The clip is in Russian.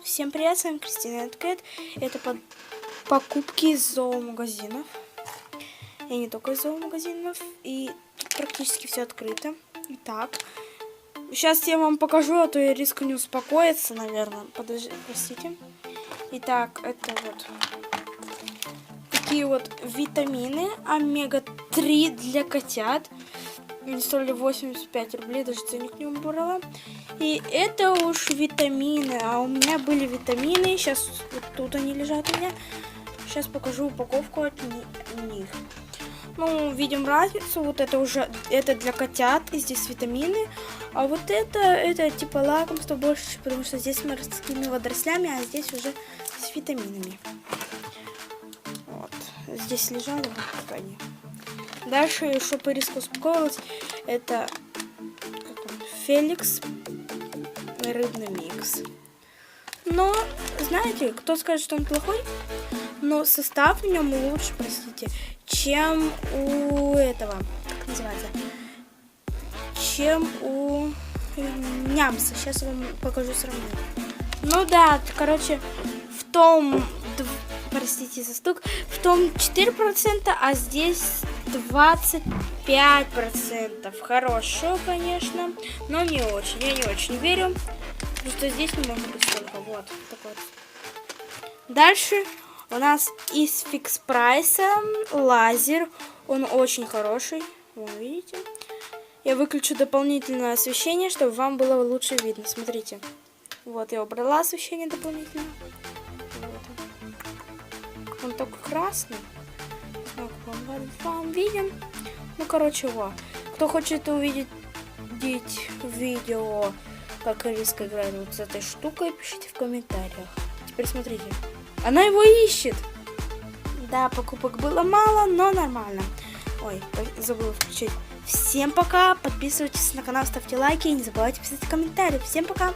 Всем привет, с вами Кристина Кэт. Это покупки из зоомагазинов. И не только из зоомагазинов. И тут практически все открыто. Итак, сейчас я вам покажу, а то я рискну успокоиться, наверное. Подожди, простите. Итак, это вот такие вот витамины омега-3 для котят. Они стоили 85 рублей, даже ценник не убрала. И это уж витамины. А у меня были витамины. Сейчас вот тут они лежат у меня. Сейчас покажу упаковку от них. Ну, видим разницу. Вот это уже это для котят. И здесь витамины. А вот это типа лакомство больше, потому что здесь с морскими водорослями, а здесь уже с витаминами. Вот. Здесь лежали вот они. Дальше, чтобы риска успокоилась, это Феликс рыбный микс. Но, знаете, кто скажет, что он плохой, но состав в нем лучше, простите, чем у этого, как называется, чем у Нямса. Сейчас я вам покажу сравнение. Ну да, короче, в том, простите за стук, в том 4%, а здесь 25%. Хорошо, конечно, но не очень. Я не очень верю, потому что здесь не может быть столько. Вот такой вот. Дальше у нас из фикс прайса лазер. Он очень хороший. Вон, видите? Я выключу дополнительное освещение, чтобы вам было лучше видно. Смотрите. Вот, я убрала освещение дополнительно. Вот. Он такой красный. Вам виден. Ну, короче, вот. Кто хочет увидеть видео, как Ириска играет вот с этой штукой, пишите в комментариях. Теперь смотрите. Она его ищет. Да, покупок было мало, но нормально. Ой, забыла включить. Всем пока. Подписывайтесь на канал, ставьте лайки и не забывайте писать комментарии. Всем пока.